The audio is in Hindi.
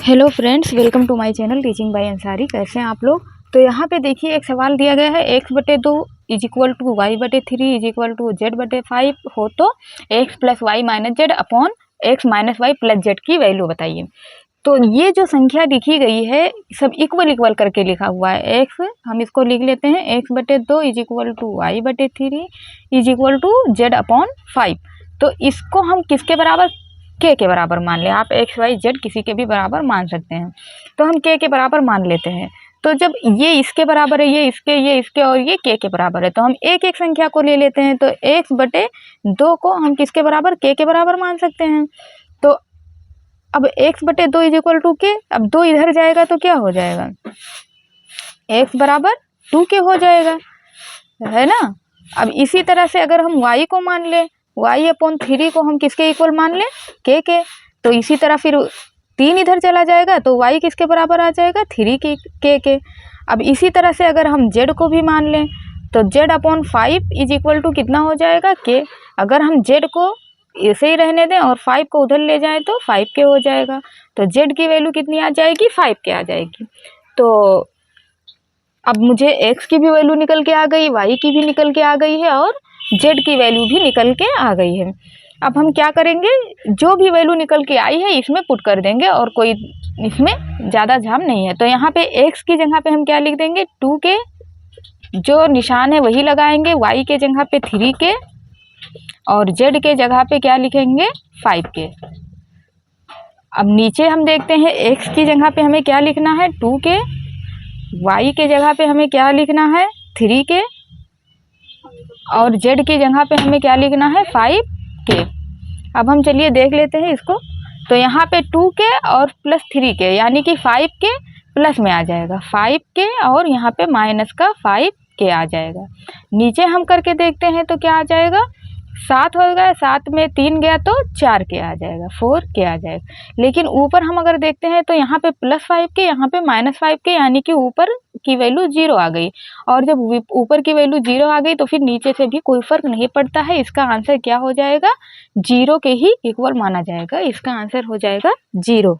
Hello friends, welcome to my channel teaching by Ansari. कैसे हैं आप लोग। तो यहाँ पे देखिए एक सवाल दिया गया है x/2 is equal to y/3 is equal to z/5 हो तो x plus y minus z upon x minus y plus z की वैल्यू बताइए। तो ये जो संख्या लिखी गई है सब इक्वल इक्वल करके लिखा हुआ है। x हम इसको लिख लेते हैं x/2 is equal to y/3 is equal to z upon 5। तो इसको हम किसके बराबर, के बराबर मान लें। आप एक्स वाई जेड किसी के भी बराबर मान सकते हैं। तो हम के बराबर मान लेते हैं। तो जब ये इसके बराबर है, ये इसके और ये के बराबर है, तो हम एक एक संख्या को ले लेते हैं। तो x/2 को हम किसके बराबर, के बराबर मान सकते हैं। तो अब x/2 इज इक्वल टू के, अब 2 इधर जाएगा तो क्या हो जाएगा, x बराबर 2k हो जाएगा, है ना। अब इसी तरह से अगर हम y को मान लें, y/3 को हम किसके इक्वल मान लें, के। तो इसी तरह फिर 3 इधर चला जाएगा तो y किसके बराबर आ जाएगा, 3 के। अब इसी तरह से अगर हम z को भी मान लें तो z/5 इज इक्वल टू कितना हो जाएगा, के। अगर हम z को ऐसे ही रहने दें और 5 को उधर ले जाएं तो 5k हो जाएगा। तो z की वैल्यू कितनी आ जाएगी, 5k आ जाएगी। तो अब मुझे x की भी वैल्यू निकल के आ गई, y की भी निकल के आ गई है और z की वैल्यू भी निकल के आ गई है। अब हम क्या करेंगे, जो भी वैल्यू निकल के आई है इसमें पुट कर देंगे और कोई इसमें ज़्यादा झाम नहीं है। तो यहाँ पे x की जगह पे हम क्या लिख देंगे, 2k, जो निशान है वही लगाएंगे, y के जगह पे 3k और z के जगह पे क्या लिखेंगे, 5k। अब नीचे हम देखते हैं x की जगह पे हमें क्या लिखना है, 2k, y के जगह पे हमें क्या लिखना है, 3k और z की जगह पे हमें क्या लिखना है, 5k। अब हम चलिए देख लेते हैं इसको। तो यहाँ पे 2k और प्लस 3k यानी कि 5k प्लस में आ जाएगा 5k और यहाँ पे माइनस का 5k आ जाएगा। नीचे हम करके देखते हैं तो क्या आ जाएगा, 7 हो गया, 7 में 3 गया तो 4k आ जाएगा, 4k आ जाएगा। लेकिन ऊपर हम अगर देखते हैं तो यहाँ पे प्लस 5k, यहाँ पे माइनस 5k यानी कि ऊपर की वैल्यू 0 आ गई। और जब ऊपर की वैल्यू 0 आ गई तो फिर नीचे से भी कोई फर्क नहीं पड़ता है। इसका आंसर क्या हो जाएगा, 0 के ही इक्वल माना जाएगा। इसका आंसर हो जाएगा 0।